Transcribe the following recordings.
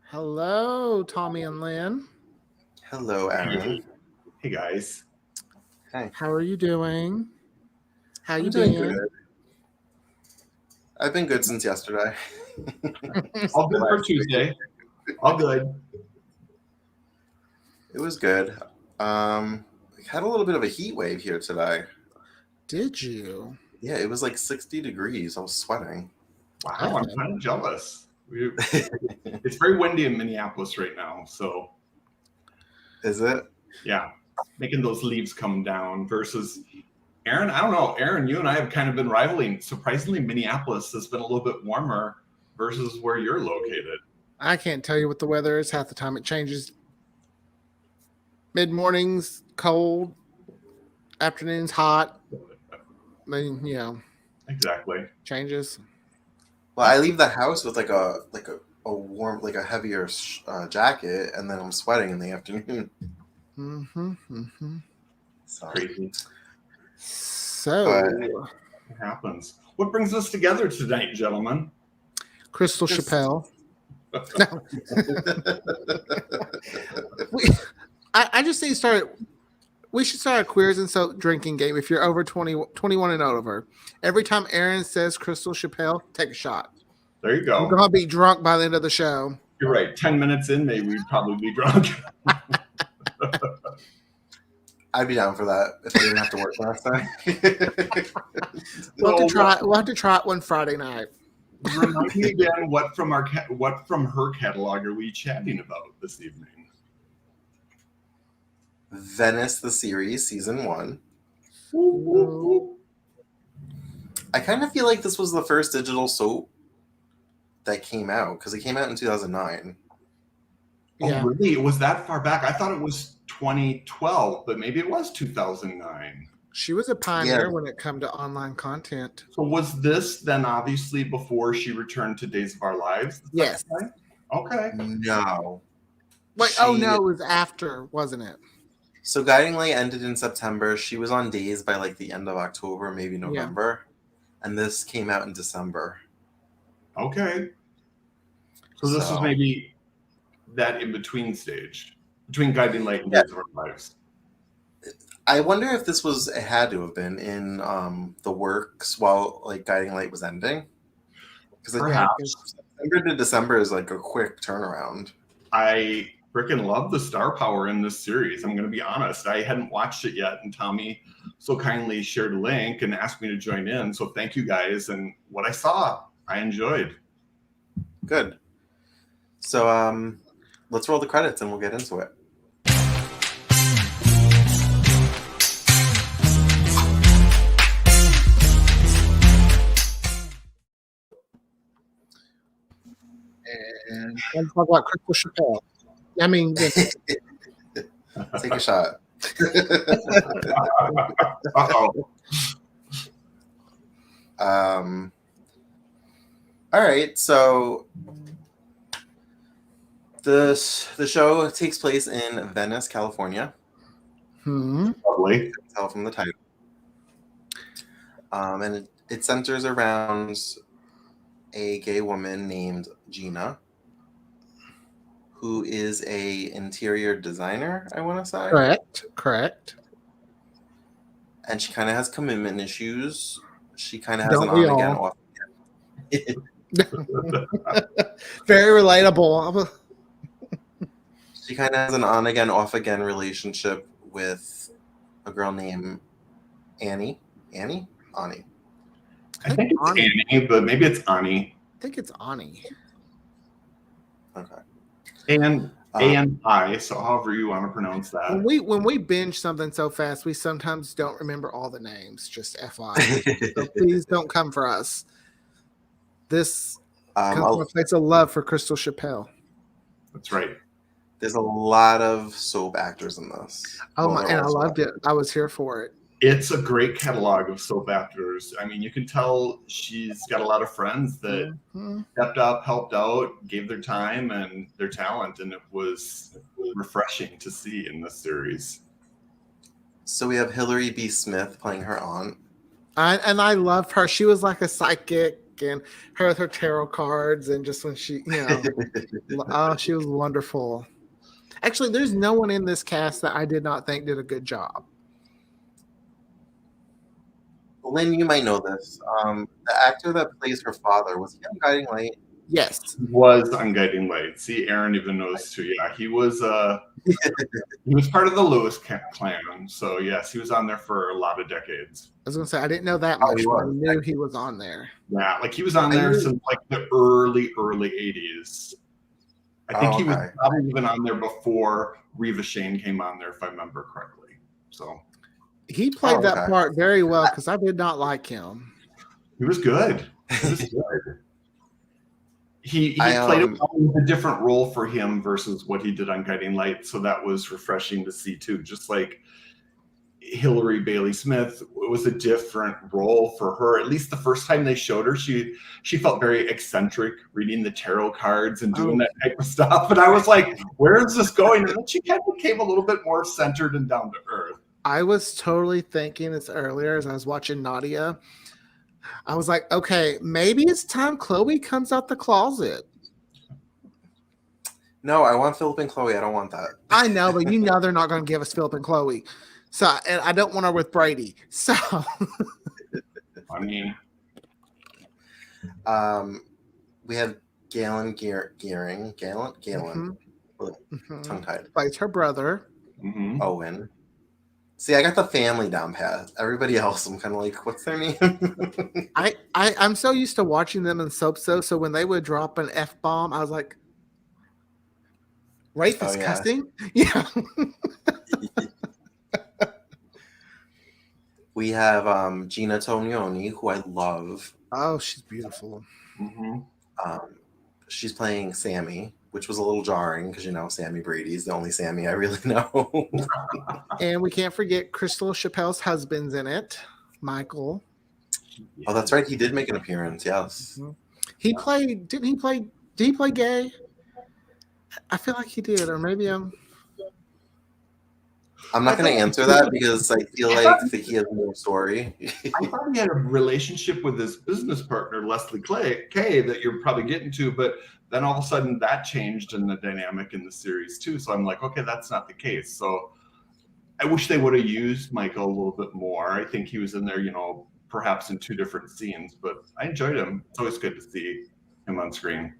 Hello, Tommy and Lynn. Hello, Aaron. Hey, hey guys. Hey, How are you doing? How I'm you doing good. been? I've been good since yesterday. All good for Last week. Tuesday. All good. It was good. We had a little bit of a heat wave here today. Did you? Yeah, it was like 60 degrees. I was sweating. Wow, I'm Okay. kind of jealous. It's very windy in Minneapolis right now, so Is it? yeah, making those leaves come down versus Aaron. I don't know, Aaron. You and I have kind of been rivaling. Surprisingly, Minneapolis has been a little bit warmer versus where you're located. I can't tell you what the weather is. Half the time it changes. Mid mornings cold, afternoons hot. Then Exactly. changes. Well, I leave the house with like a warm, like a heavier jacket, and then I'm sweating in the afternoon. Mm-hmm. So, Crazy. So, It happens. What brings us together tonight, gentlemen? Crystal Just- Chappelle. No, I just think we should start a queers and soap drinking game. If you're over 21 and over, every time Aaron says Crystal Chappelle, take a shot. There you You're go. gonna be drunk by the end of the show. You're right. 10 minutes in, maybe we'd probably be drunk. I'd be down for that if I didn't have to work last time. We'll have to try it one Friday night. Remind me again, what from her catalog are we chatting about this evening? Venice, the series, season 1. I kind of feel like this was the first digital soap that came out because it came out in 2009. Yeah. Oh, really? It was that far back? I thought it was 2012, but maybe it was 2009. She was a pioneer Yeah. when it come to online content. So was this then obviously before she returned to Days of Our Lives? the Yes. second time? Okay. No. Wait, oh no, it was after, wasn't it? So Guiding Light ended in September. She was on Days by like the end of October, maybe November. And this came out in December. Okay. So this was maybe that in-between stage between Guiding Light and Days of Our Lives. I wonder if this it had to have been in the works while like Guiding Light was ending. Because September to December is like a quick turnaround. I freaking love the star power in this series. I'm going to be honest. I hadn't watched it yet, and Tommy so kindly shared a link and asked me to join in. So thank you guys. And what I saw, I enjoyed. Good. So let's roll the credits and we'll get into it. And let's talk about Crystal Chappelle. I mean, Take a shot. Uh-oh. All right, so the show takes place in Venice, California. Lovely. You can tell from the title. And it centers around a gay woman named Gina, who is a interior designer, I want to say. correct. And she kind of has commitment issues. She kind of has Don't an we on again, all? off again. Very relatable. She kind of has an on again, off again relationship with a girl named Annie. Annie? Ani. I think it's Annie, but maybe it's Ani. I think it's Ani. Okay. And A-N-I, so however you want to pronounce that. When we binge something so fast, we sometimes don't remember all the names. Just FYI. So please don't come for us. This comes from a place of love for Crystal Chappelle. That's right. There's a lot of soap actors in this. Oh my! And I loved it. I was here for it. It's a great catalog of soap actors. I mean, you can tell she's got a lot of friends that stepped up, helped out, gave their time and their talent, and it was refreshing to see in this series. So we have Hillary B. Smith playing her aunt. And I love her. She was like a psychic and her with her tarot cards, and just when she, she was wonderful. Actually, there's no one in this cast that I did not think did a good job. Lynn, you might know this. The actor that plays her father, was he on Guiding Light? Yes. He was on Guiding Light. See, Aaron even knows too. Yeah, he was he was part of the Lewis clan. So yes, he was on there for a lot of decades. I was gonna say I didn't know that much, but I knew he was on there. Yeah, like he was on there since like the early 80s. I think he was probably even on there before Reva Shane came on there, if I remember correctly. So he played that part very well because I did not like him. He was good. He was good. He played a different role for him versus what he did on Guiding Light, so that was refreshing to see too. Just like Hillary Bailey Smith, it was a different role for her. At least the first time they showed her, she felt very eccentric, reading the tarot cards and doing that type of stuff. And I was like, where is this going? And then she kind of became a little bit more centered and down to earth. I was totally thinking this earlier as I was watching Nadia. I was like, okay, maybe it's time Chloe comes out the closet. No, I want Philip and Chloe. I don't want that. I know, but they're not going to give us Philip and Chloe. So, and I don't want her with Brady. So, I mean, we have Galen Gearing, tongue tied. Plays her brother, Owen. See, I got the family down pat. Everybody else, I'm kind of like, what's their name? I'm so used to watching them in soap, so when they would drop an F-bomb, I was like, Rafe is cussing? Yeah. We have Gina Tognoni, who I love. Oh, she's beautiful. She's playing Sammy, which was a little jarring because, Sammy Brady's the only Sammy I really know. And we can't forget Crystal Chappelle's husband's in it, Michael. Oh, that's right. He did make an appearance, yes. He played, did he play gay? I feel like he did, or maybe I'm not going to answer that because I feel like he has more story. I thought he had a relationship with his business partner, Leslie Kay, that you're probably getting to, but then all of a sudden that changed in the dynamic in the series too. So I'm like, okay, that's not the case. So I wish they would have used Michael a little bit more. I think he was in there, perhaps in 2 different scenes, but I enjoyed him. It's always good to see him on screen.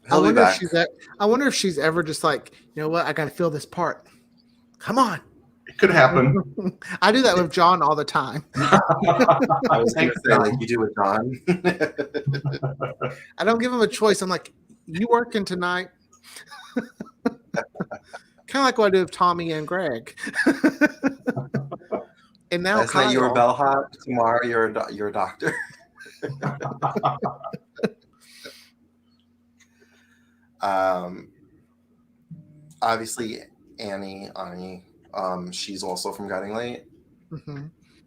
I wonder if she's ever just like, you know what, I got to fill this part. Come on. It could happen. I do that with John all the time. I was going to say, like you do with John. I don't give him a choice. I'm like, you working tonight? Kind of like what I do with Tommy and Greg. And now last night you were bellhop. Tomorrow you're a doctor. Obviously Ani, she's also from Guiding Light.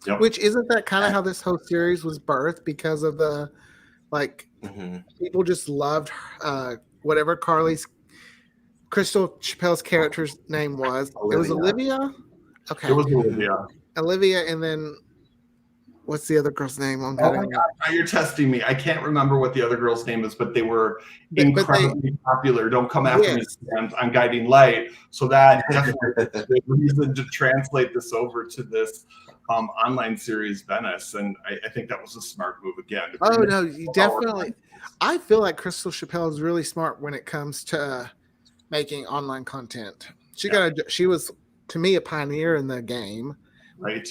Yep. Which isn't that kind of how this whole series was birthed, because of the people just loved whatever Crystal Chappelle's character's name was. Olivia. It was Olivia. Okay, it was Olivia. Olivia, and then what's the other girl's name? Oh my God, now you're testing me. I can't remember what the other girl's name is, but they were incredibly popular. Don't come after me on Guiding Light. So that definitely the reason to translate this over to this online series, Venice, and I think that was a smart move again. Oh no, definitely. I feel like Crystal Chappelle is really smart when it comes to making online content. She was, to me, a pioneer in the game. Right.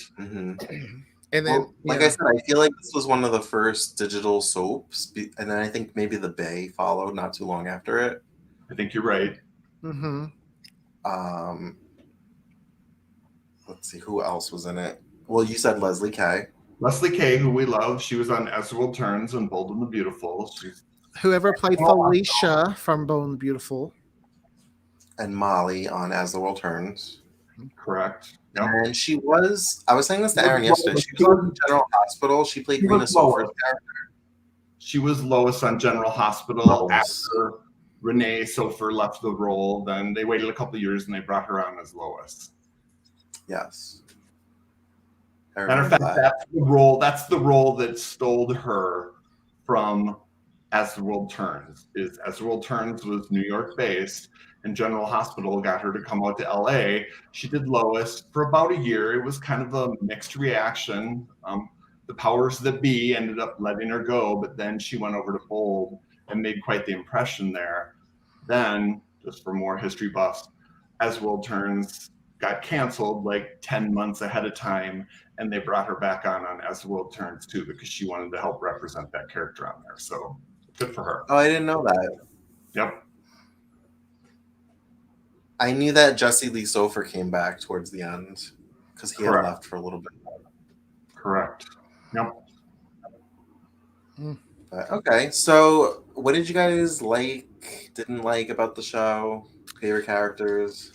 And then, I said, I feel like this was one of the first digital soaps, and then I think maybe The Bay followed not too long after it. I think you're right. Let's see, who else was in it? Well, you said Leslie Kay. Leslie Kay, who we love, she was on As the World Turns and Bold and the Beautiful. Whoever played Felicia from Bold and the Beautiful. And Molly on As the World Turns. Correct. Yep. And she was, I was saying this to Aaron yesterday, she was on General Hospital. She played Rena Sofer's character. She was Lois on General Hospital. After Renee Sofer left the role, then they waited a couple of years and they brought her on as Lois. Yes. Matter of fact, that's the role that stole her from As the World Turns. As the World Turns was New York based, and General Hospital got her to come out to LA. She did Lois for about a year. It was kind of a mixed reaction. The powers that be ended up letting her go, but then she went over to Bold and made quite the impression there. Then, just for more history buffs, As the World Turns got canceled like 10 months ahead of time, and they brought her back on As the World Turns too, because she wanted to help represent that character on there. So good for her. Oh, I didn't know that. Yep. I knew that Jesse Lee Sofer came back towards the end because he had left for a little bit. Correct. Yep. But, okay, so what did you guys like, didn't like about the show? Favorite characters?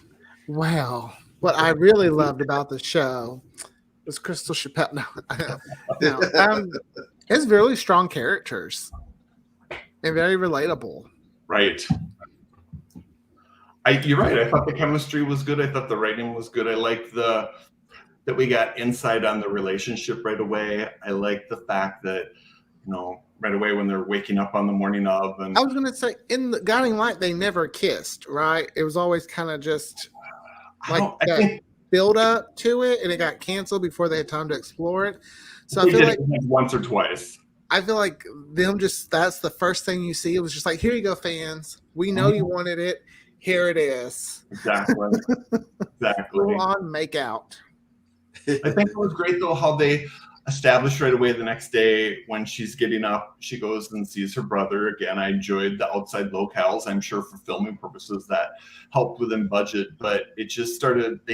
Well, what I really loved about the show was Crystal Chappelle. No, it's really strong characters and very relatable. Right. You're right. I thought the chemistry was good. I thought the writing was good. I liked that we got insight on the relationship right away. I like the fact that, right away when they're waking up on the morning of. And I was going to say, in the Guiding Light, they never kissed, right? It was always kind of just build up to it, and it got canceled before they had time to explore it. So I feel like once or twice. I feel like that's the first thing you see. It was just like, here you go, fans. We know you wanted it. Here it is. Exactly. Full on make out. I think it was great, though, how they established right away the next day when she's getting up, she goes and sees her brother. Again, I enjoyed the outside locales. I'm sure for filming purposes that helped within budget, but they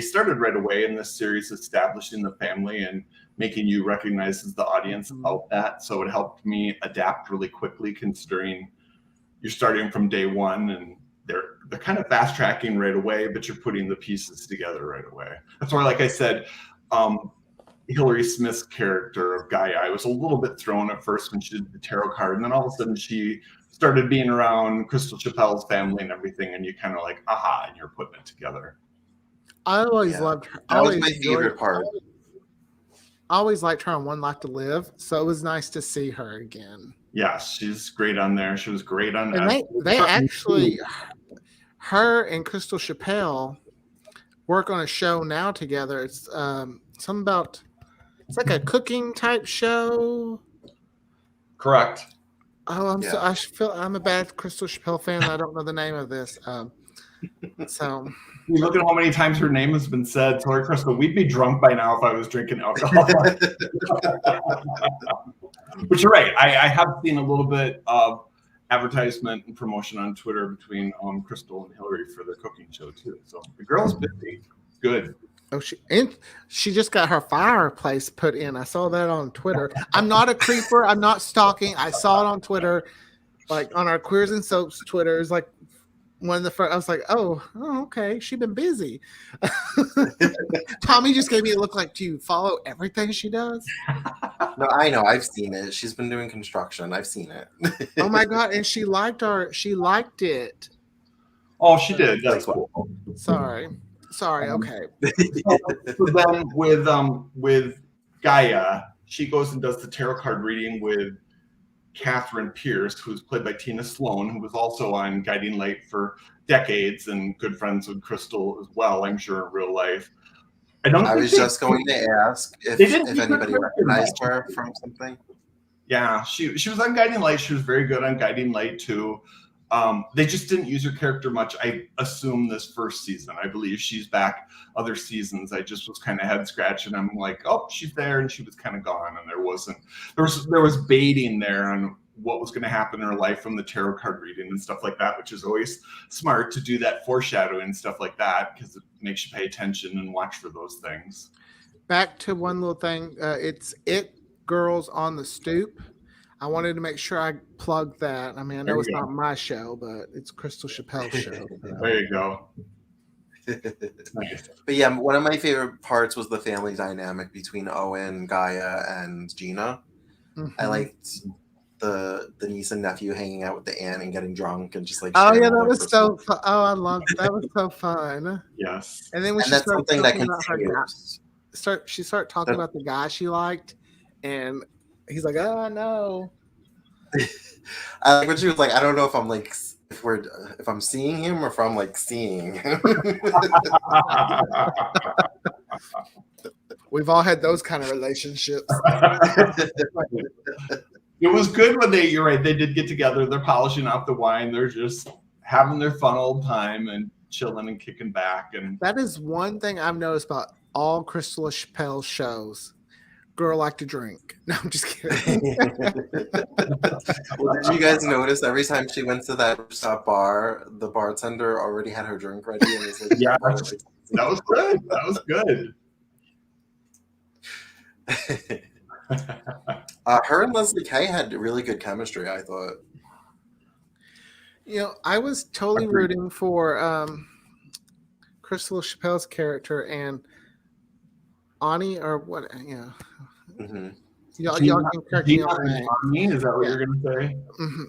started right away in this series establishing the family and making you recognize as the audience about that. So it helped me adapt really quickly, considering you're starting from day one and they're kind of fast tracking right away, but you're putting the pieces together right away. That's why, like I said, Hillary Smith's character of Gaia, I was a little bit thrown at first when she did the tarot card, and then all of a sudden she started being around Crystal Chappelle's family and everything, and you kind of like, aha, and you're putting it together. I always loved her. That was my favorite part. I always liked her on One Life to Live, so it was nice to see her again. Yes, she's great on there. She was great on that. And they actually, her and Crystal Chappelle work on a show now together. It's something about, it's like a cooking type show. Correct. Oh, I feel I'm a bad Crystal Chappelle fan. I don't know the name of this. So you look at how many times her name has been said. Sorry, Crystal, we'd be drunk by now if I was drinking alcohol. But you're right. I have seen a little bit of advertisement and promotion on Twitter between Crystal and Hillary for their cooking show too. So the girl's busy. Good. Oh, she just got her fireplace put in. I saw that on Twitter. I'm not a creeper. I'm not stalking. I saw it on Twitter, like on our Queers and Soaps Twitter. It's like one of the first. I was like, oh, okay. She's been busy. Tommy just gave me a look like, do you follow everything she does? No, I know. I've seen it. She's been doing construction. I've seen it. Oh my God. And she liked it. Oh, she did. That's cool. Sorry. Okay. So then with Gaia, she goes and does the tarot card reading with Catherine Pierce, who's played by Tina Sloan, who was also on Guiding Light for decades and good friends with Crystal as well, I'm sure, in real life. I was just going to ask if anybody recognized her from something. Yeah, she was on Guiding Light. She was very good on Guiding Light too. They just didn't use her character much. I assume this first season. I believe she's back other seasons. I just was kind of head scratching. I'm like, oh, she's there, and she was kind of gone, and there was baiting there on what was going to happen in her life from the tarot card reading and stuff like that, which is always smart to do that foreshadowing and stuff like that because it makes you pay attention and watch for those things. Back to one little thing. It's It Girls on the Stoop. I wanted to make sure I plugged that. I mean, I know it's not my show, but it's Crystal Chappelle's show. There you go. Nice. But yeah, one of my favorite parts was the family dynamic between Owen, Gaia, and Gina. Mm-hmm. I liked the niece and nephew hanging out with the aunt and getting drunk and just like. Oh yeah, that was so fun. Oh, I loved it. That was so fun. Yes. And then when she started talking about her guy, she started talking about the guy she liked, and he's like, "Oh no." I like when she was like, I don't know if I'm like if I'm seeing him or if I'm like seeing him. We've all had those kind of relationships. It was good when you're right, they did get together. They're polishing off the wine. They're just having their fun old time and chilling and kicking back. And that is one thing I've noticed about all Crystal Chappelle shows. Girl like to drink. No, I'm just kidding. Well, did you guys notice every time she went to that rooftop bar, the bartender already had her drink ready and was like, yeah, that was good. That was good. Her and Leslie Kay had really good chemistry, I thought. You know, I was totally rooting for Crystal Chappelle's character and Ani, or what? Yeah, y'all can correct me on that. Ani, is that what you're gonna say?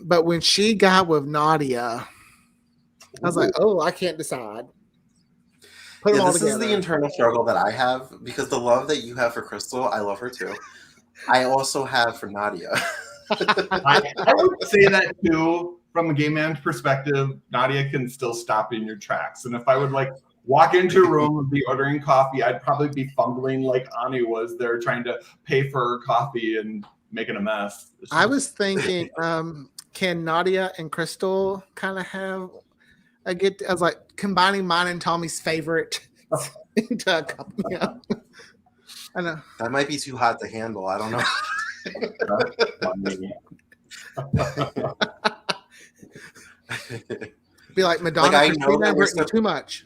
But when she got with Nadia, I was like, oh, I can't decide. Put them all together. This is the internal struggle that I have, because the love that you have for Crystal, I love her too. I also have for Nadia. I would say that too. From a gay man's perspective, Nadia can still stop in your tracks. And if I would like walk into a room and be ordering coffee, I'd probably be fumbling like Ani was there, trying to pay for her coffee and making a mess. I was thinking, can Nadia and Crystal kind of have I was like combining mine and Tommy's favorite into a couple. Yeah. I know. That might be too hot to handle. I don't know. Be like Madonna, like, Christina, Britney, too much.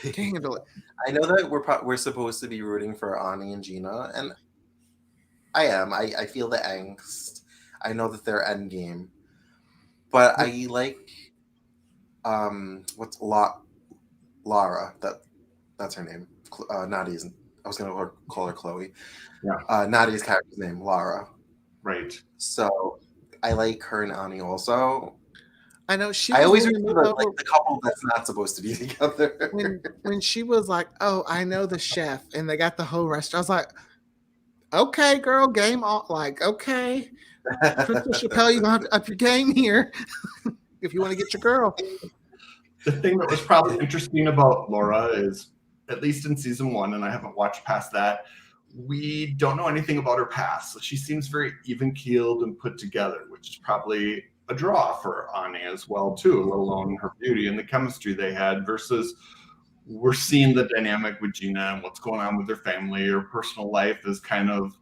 Can't handle it. I know that we're supposed to be rooting for Ani and Gina, and I am. I feel the angst. I know that they're endgame, but I like what's Lara? That's her name. Nadia's. I was gonna call her Chloe. Yeah. Nadia's character's name, Lara. Right. So I like her and Ani also. I know she. I always remember like the couple that's not supposed to be together. When she was like, "Oh, I know the chef," and they got the whole restaurant, I was like, "Okay, girl, game on." Like, okay, Crystal Chappelle, you gonna have to up your game here if you want to get your girl. The thing that was probably interesting about Laura is, at least in season 1, and I haven't watched past that, we don't know anything about her past. So she seems very even-keeled and put together, which is probably a draw for Ani as well, too, let alone her beauty and the chemistry they had, versus we're seeing the dynamic with Gina and what's going on with her family. Her personal life is kind of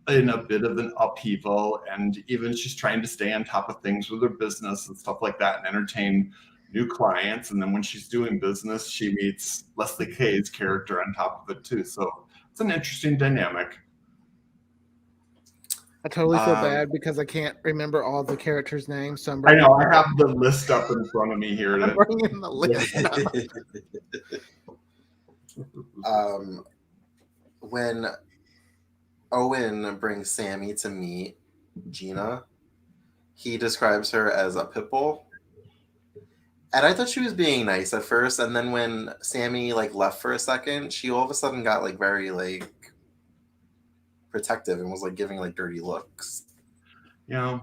in a bit of an upheaval, and even she's trying to stay on top of things with her business and stuff like that and entertain new clients. And then when she's doing business, she meets Leslie Kay's character on top of it too. So it's an interesting dynamic. I totally feel bad because I can't remember all the characters' names. So I know I have the list up in front of me here. I'm bringing the list up. When Owen brings Sammy to meet Gina, he describes her as a pit bull. And I thought she was being nice at first, and then when Sammy like left for a second, she all of a sudden got like very like protective and was like giving like dirty looks. Yeah.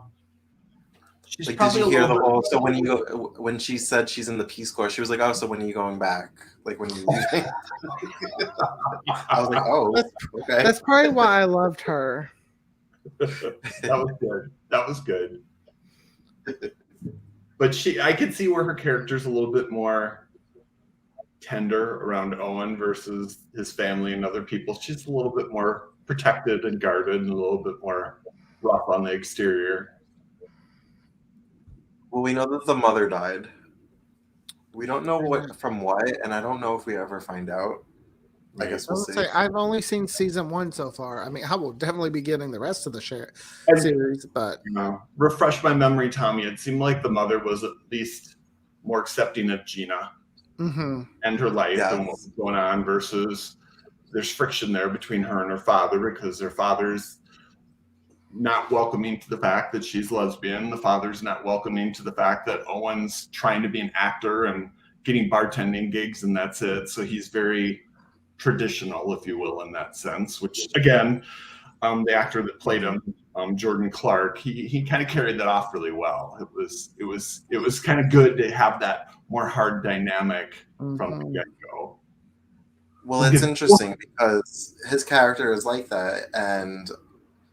She's like, did you hear the whole? So when she said she's in the Peace Corps, she was like, "Oh, so when are you going back? Like when are you leaving?" I was like, "Oh, okay." That's probably why I loved her. That was good. That was good. But I could see where her character's a little bit more tender around Owen versus his family and other people. She's a little bit more protected and guarded and a little bit more rough on the exterior. Well, we know that the mother died. We don't know from what, and I don't know if we ever find out. I guess we'll see. I've only seen season 1 so far. I mean, I will definitely be getting the rest of the series, but refresh my memory, Tommy. It seemed like the mother was at least more accepting of Gina and her life and what was going on, versus there's friction there between her and her father because their father's not welcoming to the fact that she's lesbian. The father's not welcoming to the fact that Owen's trying to be an actor and getting bartending gigs, and that's it. So he's very traditional, if you will, in that sense, which again, the actor that played him Jordan Clark, he kind of carried that off really well. It was kind of good to have that more hard dynamic from the get-go. Well, it's interesting because his character is like that, and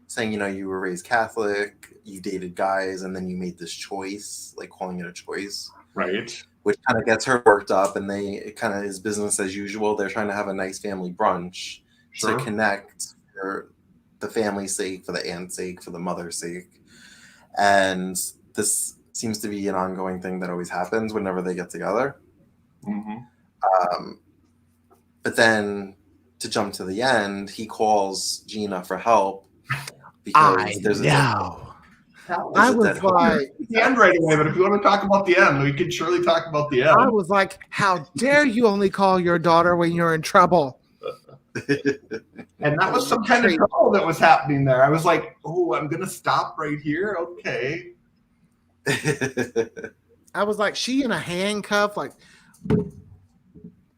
saying, you were raised Catholic, you dated guys, and then you made this choice, like calling it a choice. Right. Which kind of gets her worked up, and it kind of is business as usual. They're trying to have a nice family brunch to connect for the family's sake, for the aunt's sake, for the mother's sake. And this seems to be an ongoing thing that always happens whenever they get together. But then to jump to the end, he calls Gina for help because there's a I was like, the end right away, but if you want to talk about the end, we can surely talk about the end. I was like, how dare you only call your daughter when you're in trouble? And that was some kind of trouble that was happening there. I was like, oh, I'm going to stop right here. Okay. I was like, she in a handcuff, like,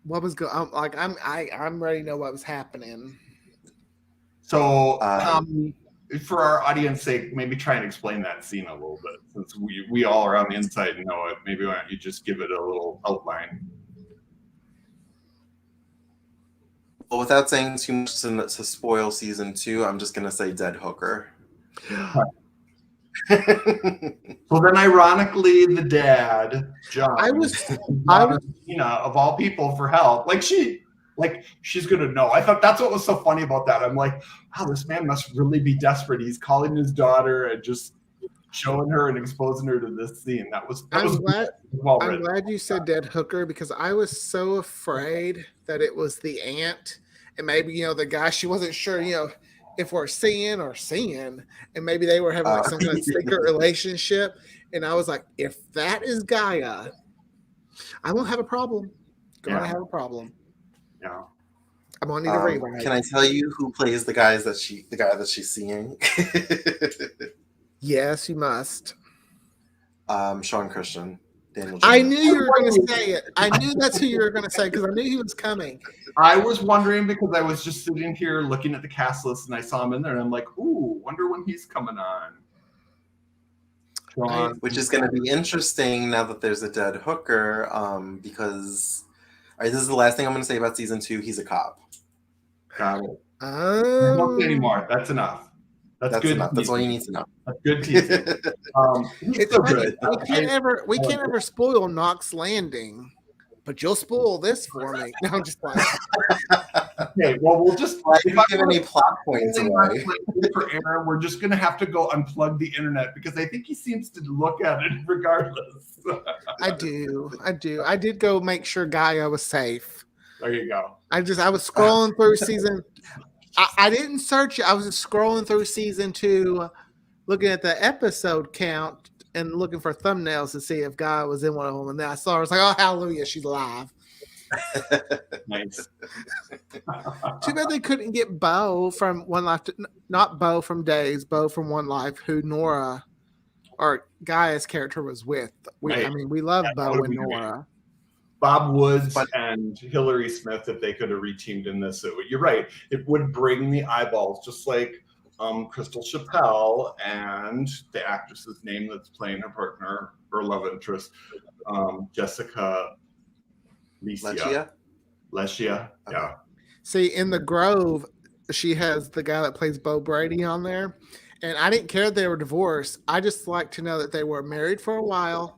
what was going on? Like, I'm ready to know what was happening. So, for our audience sake, maybe try and explain that scene a little bit, since we all are on the inside and know it. Maybe why don't you just give it a little outline? Well, without saying too much to spoil season 2, I'm just gonna say dead hooker. So then, ironically, the dad, John, I was Tina, of all people, for help. She's gonna know. I thought that's what was so funny about that. I'm like, wow, this man must really be desperate. He's calling his daughter and just showing her and exposing her to this scene. I'm glad you said dead hooker, because I was so afraid that it was the aunt and maybe the guy. She wasn't sure if we're seeing, and maybe they were having some kind of secret relationship. And I was like, if that is Gaia, I won't have a problem. Gonna have a problem. Yeah. I'm gonna need a rewrite. Can I tell you who plays the guy that she's seeing? Yes, you must. Sean Christian. Daniel I knew you were going to say it. I knew that's who you were going to say, because I knew he was coming. I was wondering, because I was just sitting here looking at the cast list and I saw him in there and I'm like, ooh, wonder when he's coming on. Which is going to be interesting now that there's a dead hooker, because this is the last thing I'm going to say about season 2. He's a cop. Got it. Don't say anymore. That's enough. That's good. Enough. That's all you need to know. That's good teasing. It's so good. We can't ever spoil Knox Landing, but you'll spoil this for me. No, I'm just playing. Okay, well, we'll just if I give any plot points away for Aaron, we're just gonna have to go unplug the internet, because I think he seems to look at it regardless. I do. I did go make sure Gaia was safe. There you go. I was scrolling through season. I didn't search it. I was just scrolling through season 2, looking at the episode count and looking for thumbnails to see if Gaia was in one of them. And then I saw her. I was like, oh, hallelujah, she's alive. Nice. Too bad they couldn't get Bo from One Life. Not Bo from Days, Bo from One Life, who Nora, or Gaia's character, was with. I mean, we love Bo and Nora. Bob Woods and Hillary Smith, if they could have reteamed in this, you're right. It would bring the eyeballs, just like Crystal Chappelle and the actress's name that's playing her partner, her love interest, Jessica Leshia. Yeah. See, in The Grove, she has the guy that plays Bo Brady on there. And I didn't care that they were divorced. I just like to know that they were married for a while,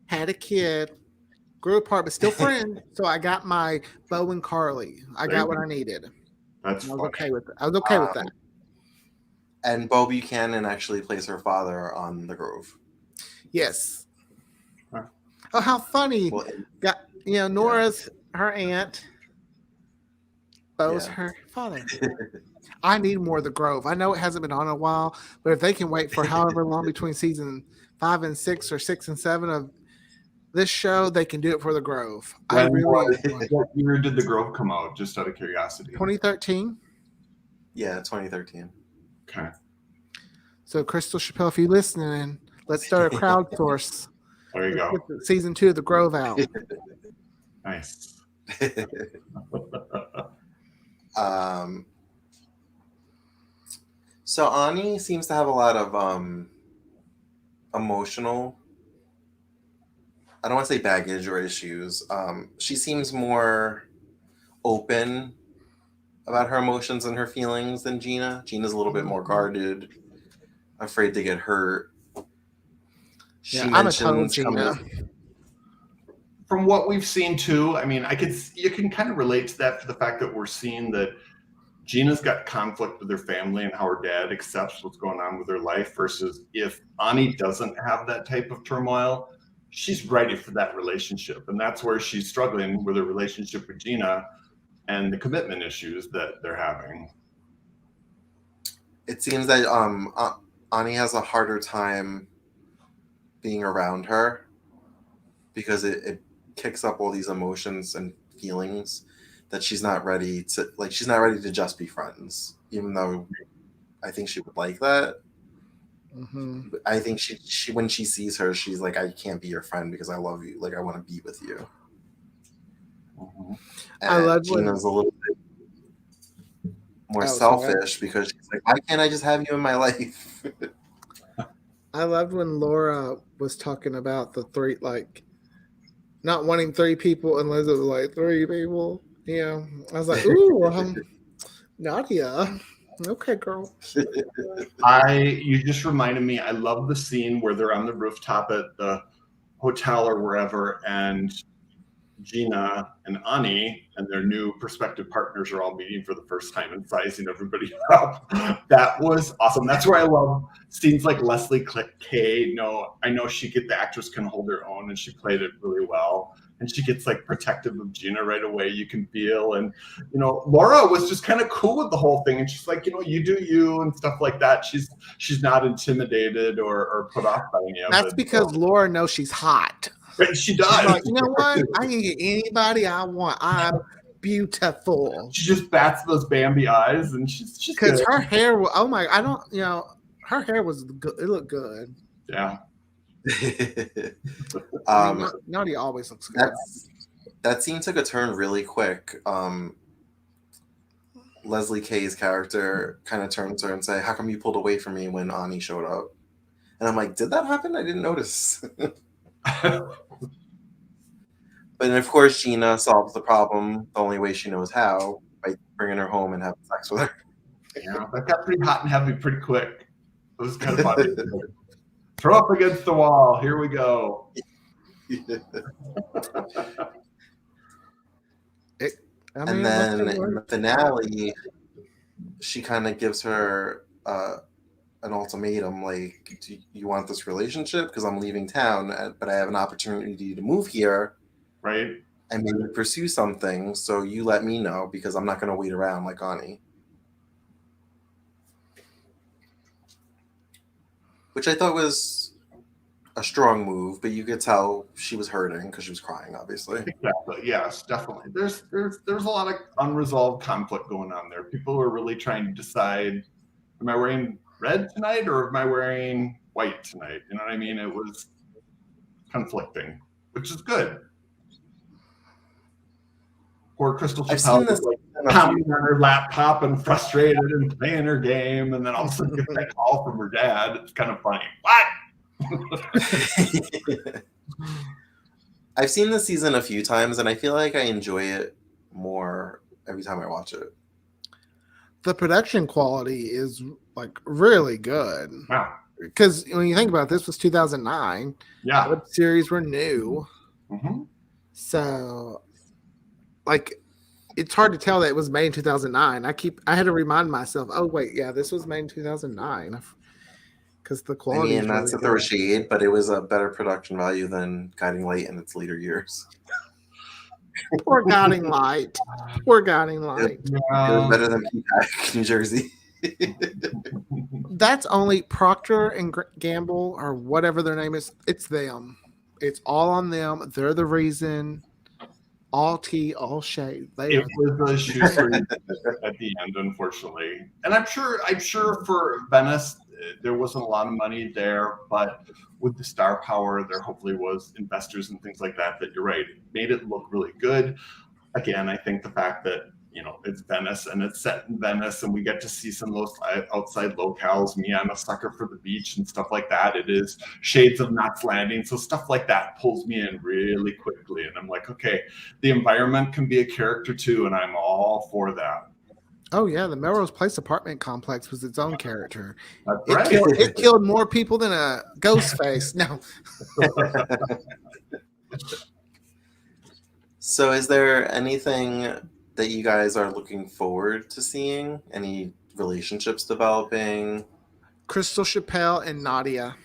had a kid, grew apart, but still friends. So I got my Bo and Carly. I got what I needed. I was okay with it. I was okay with that. And Bo Buchanan actually plays her father on The Grove. Yes. Huh. Oh, how funny! Well, Nora's her aunt. Bo's her father. I need more of The Grove. I know it hasn't been on in a while, but if they can wait for however long between season 5 and 6 or 6 and 7 of this show, they can do it for The Grove. What year did The Grove come out? Just out of curiosity. 2013. Yeah, 2013. Okay. So Crystal Chappelle, if you're listening, let's start a crowdsource. There you go. Season 2 of The Grove out. Nice. So Ani seems to have a lot of emotional, I don't want to say baggage or issues. She seems more open about her emotions and her feelings than Gina. Gina's a little bit more guarded, afraid to get hurt. She mentions Gina. From what we've seen too, I mean, you can kind of relate to that for the fact that we're seeing that Gina's got conflict with her family and how her dad accepts what's going on with her life versus if Ani doesn't have that type of turmoil, she's ready for that relationship. And that's where she's struggling with her relationship with Gina and the commitment issues that they're having. It seems that Ani has a harder time being around her because it kicks up all these emotions and feelings that she's not ready to just be friends, even though I think she would like that. Mm-hmm. I think she when she sees her, she's like, I can't be your friend because I love you. Like, I want to be with you. Mm-hmm. I love Gina's a little bit more selfish because she's like, why can't I just have you in my life? I loved when Laura was talking about the three, like, not wanting three people, and Liz was like, three people. Yeah. I was like, ooh, Nadia. Okay, girl. You just reminded me, I love the scene where they're on the rooftop at the hotel or wherever, and Gina and Ani and their new prospective partners are all meeting for the first time and sizing everybody up. That was awesome. That's where I love scenes like Leslie Kay. I know the actress can hold her own, and she played it really well. And she gets like protective of Gina right away. You can feel, and Laura was just kind of cool with the whole thing, and she's like, you do you and stuff like that. She's not intimidated or put off by any of it. That's because Laura knows she's hot. She does. She's like, you know what? I can get anybody I want. I'm beautiful. She just bats those Bambi eyes, and she's because her hair. Oh my! I don't. Her hair was good. It looked good. Yeah. Nadia always looks good. That scene took a turn really quick. Leslie Kay's character kind of turns to her and say, "How come you pulled away from me when Ani showed up?" And I'm like, "Did that happen? I didn't notice." But of course, Gina solves the problem the only way she knows how, by bringing her home and having sex with her. Yeah, that got pretty hot and heavy pretty quick. It was kind of funny. Throw up against the wall. Here we go. And then in the finale, she kind of gives her an ultimatum, like, do you want this relationship? Because I'm leaving town, but I have an opportunity to move here. Right. And maybe pursue something. So you let me know, because I'm not going to wait around like Ani. Which I thought was a strong move, but you could tell she was hurting because she was crying, obviously. Exactly. Yes, definitely. There's a lot of unresolved conflict going on there. People are really trying to decide, am I wearing red tonight or am I wearing white tonight? You know what I mean? It was conflicting, which is good. Poor Crystal Chappelle was like pounding on her laptop and frustrated and playing her game, and then all of a sudden gets that call from her dad. It's kind of funny. What? I've seen this season a few times, and I feel like I enjoy it more every time I watch it. The production quality is like really good. Wow. Because when you think about it, this was 2009. Yeah. Web series were new. Mm-hmm. So, like, it's hard to tell that it was made in 2009. I had to remind myself, oh, wait, yeah, this was made in 2009. Because the quality. I mean, that's a throw shade, but it was a better production value than Guiding Light in its later years. Poor Guiding Light. Poor Guiding Light. It was better than New Jersey. That's only Procter and Gamble or whatever their name is. It's them. It's all on them. They're the reason. All tea, all shade. It was a shoestring at the end, unfortunately. And I'm sure for Venice, there wasn't a lot of money there, but with the star power, there hopefully was investors and things like that. That you're right, it made it look really good. Again, I think the fact that it's Venice and it's set in Venice, and we get to see some of those outside locales. Me, I'm a sucker for the beach and stuff like that. It is shades of Knots Landing, so stuff like that pulls me in really quickly, and I'm like, okay, the environment can be a character too, and I'm all for that. Oh yeah, the Melrose Place apartment complex was its own character. That's right. It killed more people than a ghost face. No. So is there anything that you guys are looking forward to seeing? Any relationships developing? Crystal Chappelle and Nadia.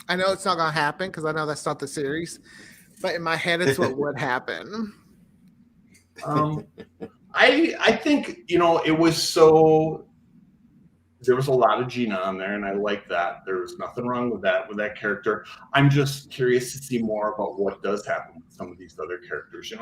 I know it's not going to happen because I know that's not the series, but in my head, it's what would happen. I think, it was so, there was a lot of Gina on there, and I like that. There was nothing wrong with that character. I'm just curious to see more about what does happen with some of these other characters.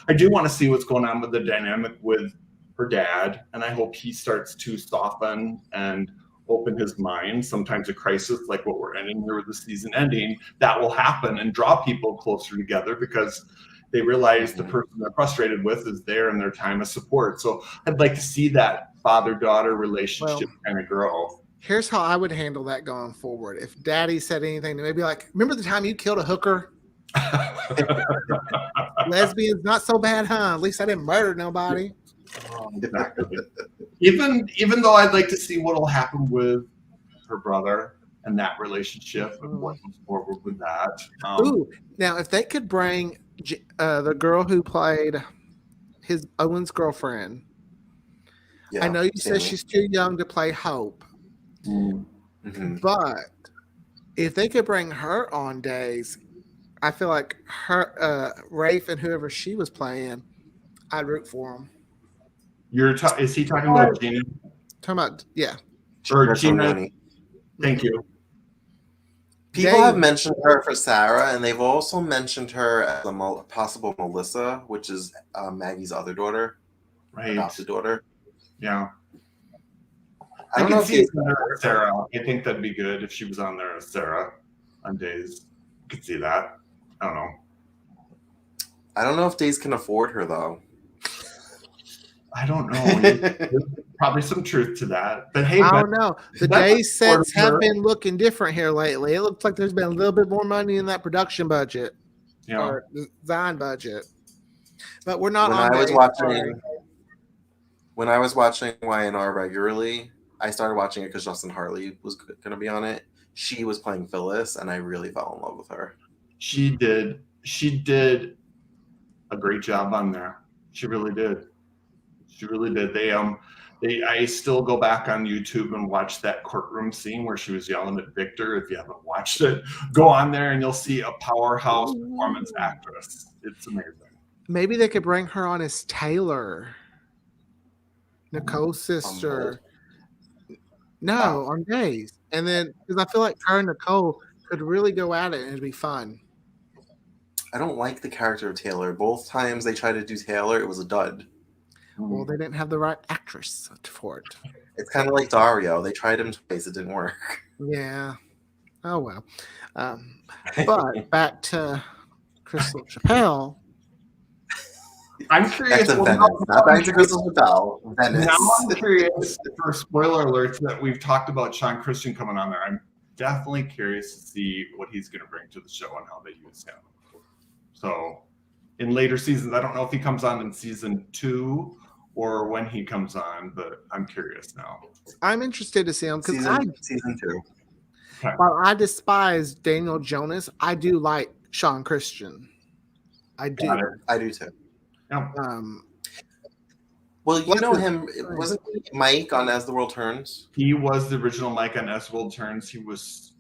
I do want to see what's going on with the dynamic with her dad, and I hope he starts to soften and open his mind. Sometimes a crisis like what we're ending here with the season ending, that will happen and draw people closer together because they realize the person they're frustrated with is there in their time of support. So I'd like to see that father-daughter relationship kind of grow. Here's how I would handle that going forward. If Daddy said anything to me, be like, remember the time you killed a hooker? Lesbians, not so bad, huh? At least I didn't murder nobody. Exactly. Even though I'd like to see what will happen with her brother and that relationship and what moves forward with that. Now if they could bring the girl who played Owen's girlfriend. Yeah, I know you said she's too young to play Hope, but if they could bring her on days, I feel like her, Rafe, and whoever she was playing, I'd root for them. Is he talking about Gina? Talking about or Gina? Thank you. People have mentioned her for Sarah, and they've also mentioned her as a possible Melissa, which is Maggie's other daughter, adopted daughter. Yeah. I don't know if she's Sarah. I think that'd be good if she was on there as Sarah on days. I could see that. I don't know. I don't know if Days can afford her though. I don't know. There's probably some truth to that. But hey, I don't know. The Days sets have been looking different here lately. It looks like there's been a little bit more money in that production budget or design budget. But we're not When I was watching YNR regularly, I started watching it because Justin Hartley was going to be on it. She was playing Phyllis, and I really fell in love with her. She did a great job on there. She really did. I still go back on YouTube and watch that courtroom scene where she was yelling at Victor. If you haven't watched it, go on there and you'll see a powerhouse performance actress. It's amazing. Maybe they could bring her on as Taylor, Nicole's sister. On Days. And then, because I feel like her and Nicole could really go at it and it'd be fun. I don't like the character of Taylor. Both times they tried to do Taylor, it was a dud. Well, they didn't have the right actress for it. It's kind of like Dario. They tried him twice. It didn't work. Yeah. Oh, well. But back to Crystal Chappelle. I'm curious. Not back to Crystal Chappelle. Venice. Now I'm curious for spoiler alerts that we've talked about Sean Christian coming on there. I'm definitely curious to see what he's going to bring to the show and how they use him. So in later seasons, I don't know if he comes on in season 2 or when he comes on, but I'm curious now. I'm interested to see him because season 2. Okay. While I despise Daniel Jonas, I do like Sean Christian. I do. I do too. Yeah. Well, you know him. Wasn't he Mike on As the World Turns? He was the original Mike on As the World Turns. He was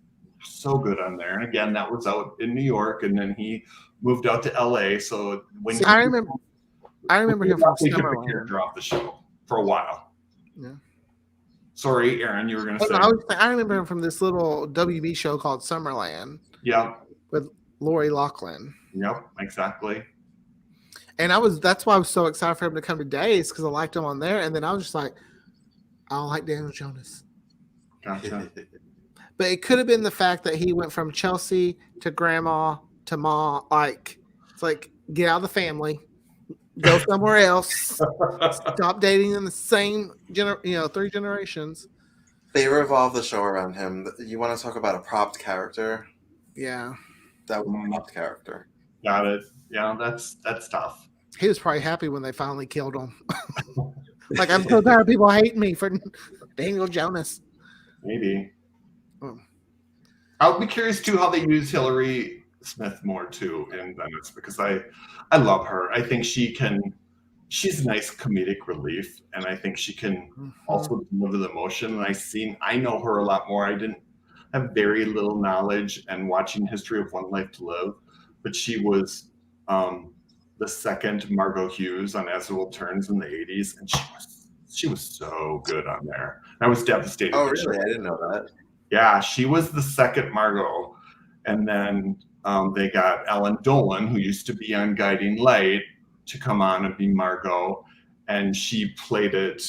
so good on there. And again, that was out in New York, and then he moved out to LA. So when I remember him from Summerland. Character off the show for a while. Yeah. Sorry, Aaron, you were going to say. I remember him from this little WB show called Summerland. Yeah. With Lori Loughlin. Yep, exactly. And that's why I was so excited for him to come to Days because I liked him on there. And then I was just like, I don't like Daniel Jonas. Gotcha. But it could have been the fact that he went from Chelsea to grandma to ma. It's like, get out of the family. Go somewhere else. Stop dating in the same 3 generations. They revolve the show around him. You want to talk about a propped character? Yeah. That was a propped character. Got it. Yeah, that's tough. He was probably happy when they finally killed him. Like, I'm so tired of people hating me for Daniel Jonas. Maybe. I'll be curious too how they use Hillary Smith more too in Venice, because I love her. I think she's a nice comedic relief, and I think she can also deliver the emotion. And I know her a lot more. I didn't have very little knowledge and watching History of One Life to Live, but she was the second Margot Hughes on As the World Turns in the 80s, and she was so good on there. I was devastated. Oh, really? I didn't know that. Yeah, she was the second Margot. And then they got Ellen Dolan, who used to be on Guiding Light, to come on and be Margot. And she played it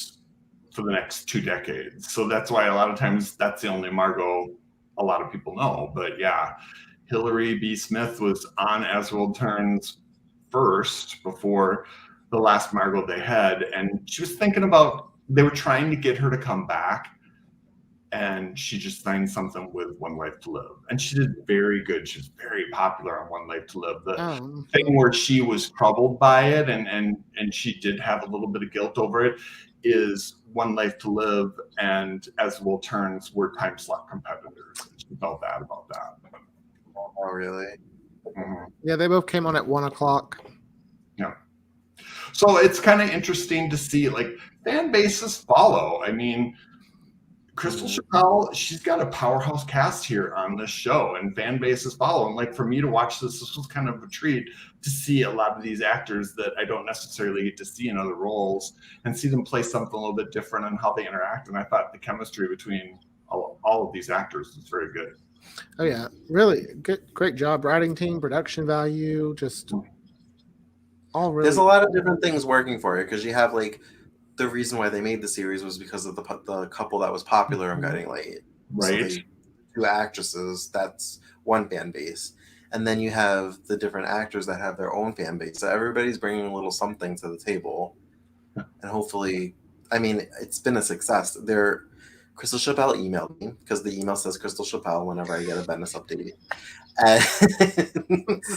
for the next 2 decades. So that's why a lot of times that's the only Margot a lot of people know. But yeah, Hillary B. Smith was on As the World Turns first before the last Margot they had. And she was thinking about, they were trying to get her to come back. And she just signed something with One Life to Live. And she did very good. She was very popular on One Life to Live. The thing where she was troubled by it and she did have a little bit of guilt over it is One Life to Live and As the World Turns were time slot competitors. She felt bad about that. Oh, really? Mm-hmm. Yeah, they both came on at 1:00. Yeah. So it's kind of interesting to see, like, fan bases follow. I mean, Crystal Chappelle, she's got a powerhouse cast here on this show, and fan bases follow. And like, for me to watch this was kind of a treat to see a lot of these actors that I don't necessarily get to see in other roles and see them play something a little bit different and how they interact. And I thought the chemistry between all of these actors was very good. Oh yeah, really good, great job, writing team, production value, just all really. There's a lot of different things working for it, because you have like, the reason why they made the series was because of the couple that was popular on Guiding Light. Right. So 2 actresses, that's one fan base. And then you have the different actors that have their own fan base. So everybody's bringing a little something to the table. And hopefully, I mean, it's been a success. Crystal Chappelle emailed me, because the email says Crystal Chappelle whenever I get a Venice update.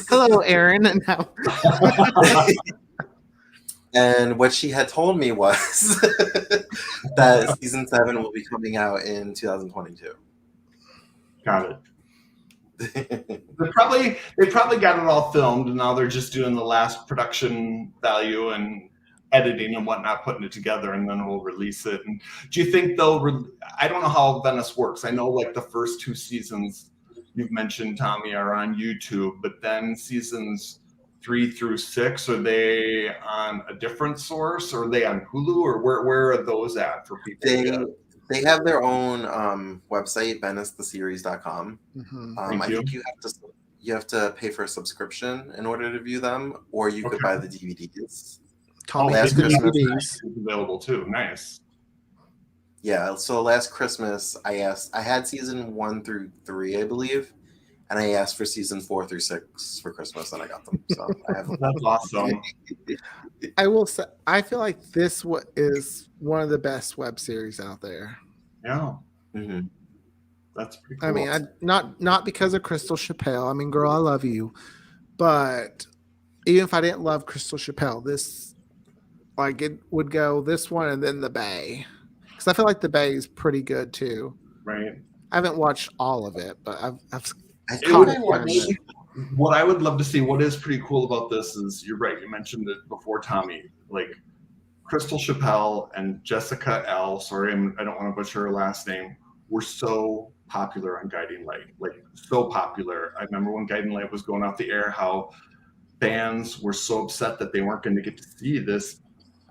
Hello, Aaron. No. And what she had told me was that season 7 will be coming out in 2022. Got it. They probably got it all filmed, and now they're just doing the last production value and editing and whatnot, putting it together, and then we'll release it. And do you think I don't know how Venice works. I know like the first 2 seasons you've mentioned, Tommy, are on YouTube, but then seasons 3 through 6, are they on a different source, or are they on Hulu, or where are those at for people? They have their own website, VeniceTheSeries.com. Mm-hmm. I think you have to pay for a subscription in order to view them, or you could buy the DVDs. Last Christmas available too. Nice. Yeah, so last Christmas I had season 1 through 3, I believe. And I asked for season 4 through 6 for Christmas, and I got them. So I have them. That's awesome. I will say, I feel like this is one of the best web series out there. Yeah. Mm-hmm. That's pretty cool. I mean, not because of Crystal Chappelle. I mean, girl, I love you. But even if I didn't love Crystal Chappelle, this, like, it would go this one and then The Bay. Because I feel like The Bay is pretty good too. Right. I haven't watched all of it, but I've what I would love to see, what is pretty cool about this is, you're right, you mentioned it before, Tommy, like Crystal Chappelle and Jessica L, sorry, I don't want to butcher her last name, were so popular on Guiding Light, like so popular. I remember when Guiding Light was going off the air, how fans were so upset that they weren't going to get to see this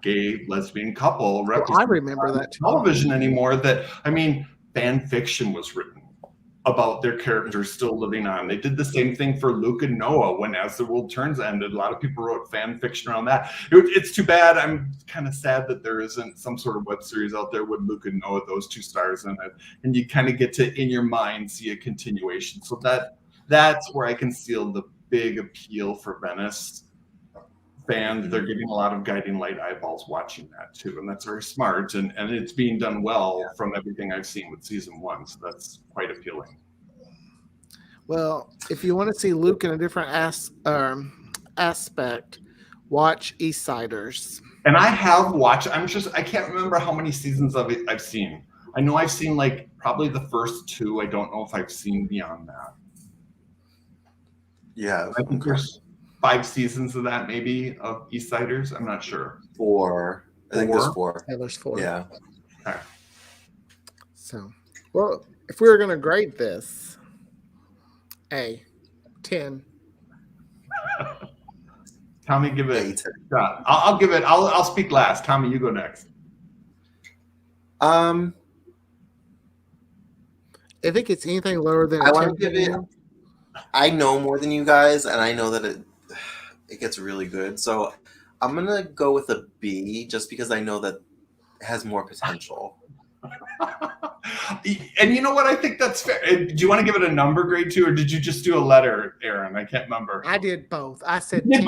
gay lesbian couple I remember that too. Television anymore. That, I mean, fan fiction was written about their characters still living on. They did the same thing for Luke and Noah when As the World Turns ended. A lot of people wrote fan fiction around that. It's too bad. I'm kind of sad that there isn't some sort of web series out there with Luke and Noah, those 2 stars in it, and you kind of get to, in your mind, see a continuation. So that's where I can see the big appeal for Venice fans, they're getting a lot of guiding light eyeballs watching that too, and that's very smart. And it's being done well from everything I've seen with season 1, so that's quite appealing. Well, if you want to see Luke in a different aspect, watch Eastsiders. And I have watched. I can't remember how many seasons of it I've seen. I know I've seen like probably the first 2. I don't know if I've seen beyond that. Yeah, I think there's 5 seasons of that, maybe, of Eastsiders. I'm not sure. 4. I think there's 4. Yeah, there's 4. Yeah. Okay. So, well, if we were going to grade this, A, 10. Tommy, give it. 8. I'll give it. I'll speak last. Tommy, you go next. I think it's anything lower than. I want to give it. I know more than you guys, and I know that it gets really good. So I'm gonna go with a B, just because I know that it has more potential. And you know what? I think that's fair. Do you want to give it a number grade too, or did you just do a letter, Aaron? I can't remember. I did both. I said 10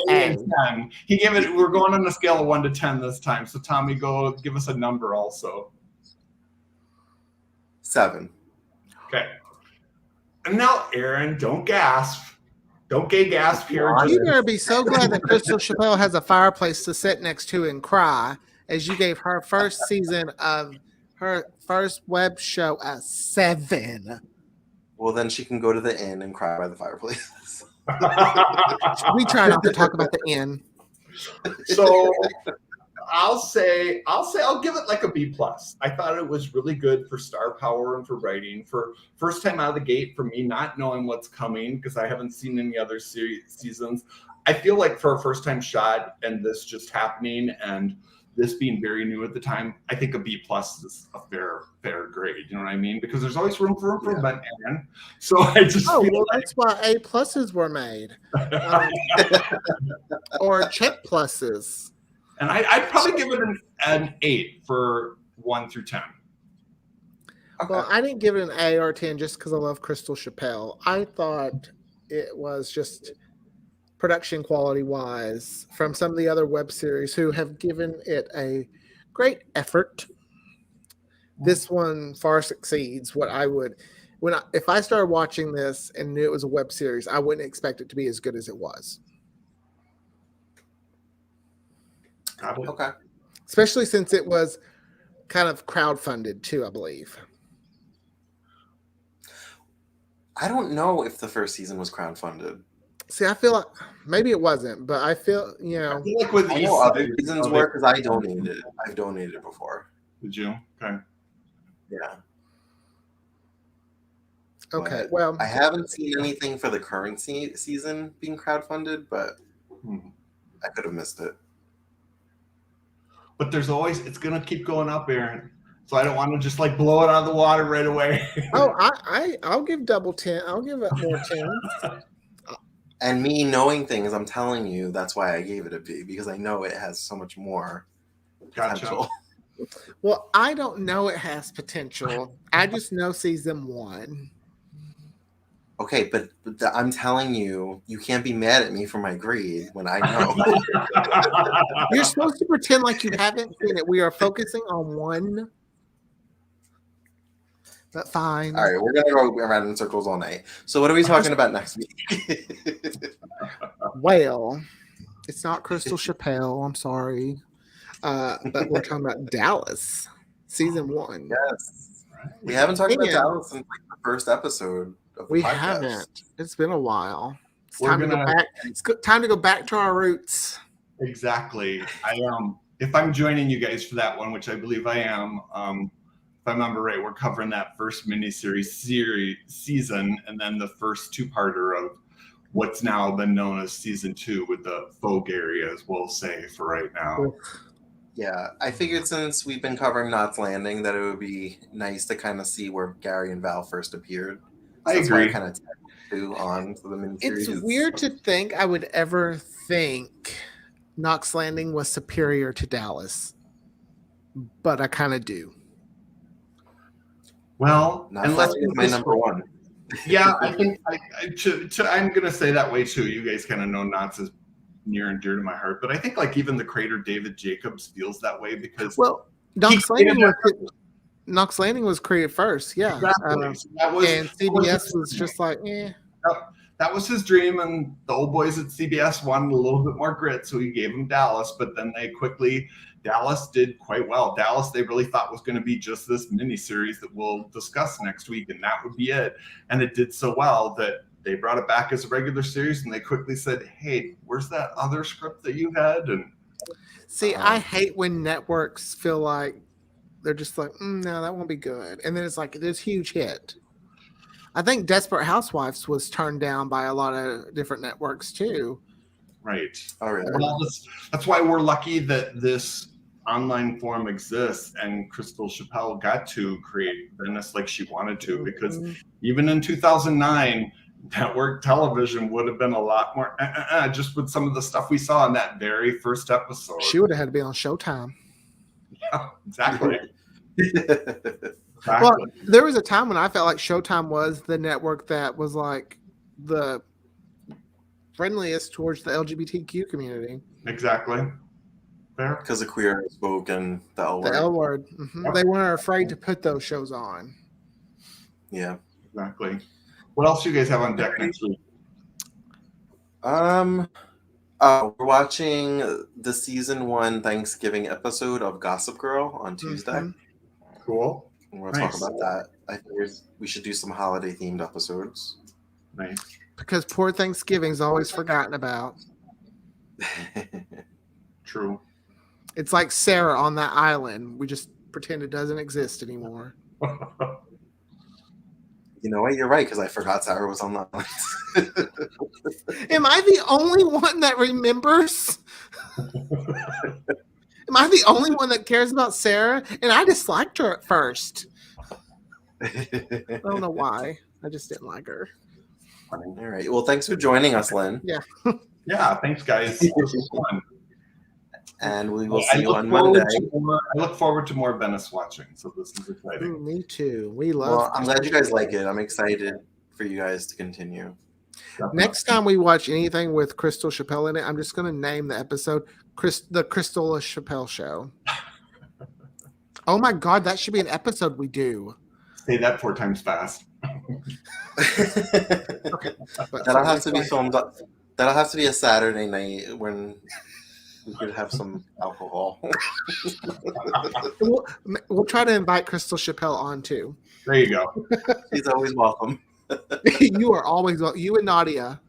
and 10. He gave it. We're going on a scale of 1 to 10 this time. So Tommy, go give us a number also. 7. Okay. And now, Aaron, don't gasp. Don't gay gasp here. You're going to be so glad that Crystal Chappelle has a fireplace to sit next to and cry as you gave her first season of her first web show a 7. Well, then she can go to the inn and cry by the fireplace. We try not to talk about the inn. So I'll give it like a B+. I thought it was really good for star power and for writing. For first time out of the gate, for me not knowing what's coming because I haven't seen any other seasons. I feel like for a first time shot and this just happening and this being very new at the time, I think a B+ is a fair grade. You know what I mean? Because there's always room for improvement, Aaron. So I just feel like that's why A+ were made, or check pluses. And I'd probably give it an 8 for 1 through 10. Okay. Well, I didn't give it an A or 10 just because I love Crystal Chappelle. I thought it was just production quality wise from some of the other web series who have given it a great effort. This one far exceeds what I would. If I started watching this and knew it was a web series, I wouldn't expect it to be as good as it was. Okay. Especially since it was kind of crowdfunded too, I believe. I don't know if the first season was crowdfunded. See, I feel like maybe it wasn't, but I feel, I feel like with I know other seasons were because I donated. I've donated before. Did you? Okay. Yeah. Okay. But well, I haven't seen anything for the current season being crowdfunded, but I could have missed it. But there's always, it's going to keep going up, Aaron. So I don't want to just like blow it out of the water right away. I'll give double 10. I'll give it more 10. And me knowing things, I'm telling you, that's why I gave it a B, because I know it has so much more potential. Gotcha. Well, I don't know it has potential. I just know season 1. Okay, but I'm telling you, you can't be mad at me for my grade when I know. You're supposed to pretend like you haven't seen it. We are focusing on 1. But fine. All right, we're going to go around in circles all night. So what are we talking about next week? Well, it's not Crystal Chappelle. I'm sorry. But we're talking about Dallas, season 1. Yes. We haven't talked about Dallas since like the first episode. We haven't. It's been a while. It's time to go back. It's time to go back to our roots. Exactly. If I'm joining you guys for that one, which I believe I am, if I remember right, we're covering that first miniseries season, and then the first 2-parter of what's now been known as season 2 with the Vogue area, as we'll say for right now. Yeah, I figured since we've been covering Knots Landing that it would be nice to kind of see where Gary and Val first appeared. I agree. Kind of on to the miniseries. It's weird to think I would ever think Knots Landing was superior to Dallas, but I kind of do. Well, unless it's my number 1. Yeah, I think I'm going to say that way too. You guys kind of know Knots is near and dear to my heart. But I think like even the creator David Jacobs feels that way because Knox Landing was created first, yeah. Exactly. And CBS was just like, eh. That was his dream, and the old boys at CBS wanted a little bit more grit, so he gave him Dallas. But then Dallas did quite well. Dallas, they really thought was going to be just this miniseries that we'll discuss next week, and that would be it. And it did so well that they brought it back as a regular series, and they quickly said, "Hey, where's that other script that you had?" And see, I hate when networks feel like they're just like, no, that won't be good, and then it's like this huge hit. I think Desperate Housewives was turned down by a lot of different networks too. Right. Oh, really? Well, that's why we're lucky that this online form exists and Crystal Chappell got to create Venice like she wanted to, because even in 2009, network television would have been a lot more just with some of the stuff we saw in that very first episode. She would have had to be on Showtime. Yeah, exactly. Well, there was a time when I felt like Showtime was the network that was like the friendliest towards the LGBTQ community. Exactly. Fair. Because the queer spoke and the L word. The L word. Mm-hmm. Yep. They weren't afraid to put those shows on. Yeah. Exactly. What else do you guys have on deck next week? We're watching the season 1 Thanksgiving episode of Gossip Girl on Tuesday. Mm-hmm. Cool. We'll talk about that. I think we should do some holiday themed episodes. Nice. Because poor Thanksgiving's always forgotten about. True. It's like Sarah on that island. We just pretend it doesn't exist anymore. You know what? You're right, because I forgot Sarah was on that island. Am I the only one that remembers? Am I the only one that cares about Sarah? And I disliked her at first. I don't know why. I just didn't like her. All right. Well, thanks for joining us, Lynn. Yeah. Yeah. Thanks, guys. This was fun. And we will see you on Monday. I look forward to more Venice watching. So this is exciting. Ooh, me too. We love. Well, I'm glad you guys like it. I'm excited for you guys to continue. Next time we watch anything with Crystal Chappell in it, I'm just going to name the episode The Crystal Chappell Show. Oh my God, that should be an episode we do. Say that 4 times fast. Okay. That'll have to be filmed up. That'll have to be a Saturday night when we could have some alcohol. We'll try to invite Crystal Chappell on too. There you go. She's always welcome. You are always welcome. You and Nadia.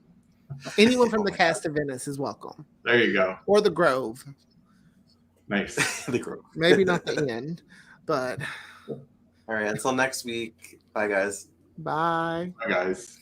Anyone from the cast of Venice is welcome. There you go. Or the Grove. Nice. The Grove. Maybe not the end, but. All right. Until next week. Bye, guys. Bye. Bye, guys.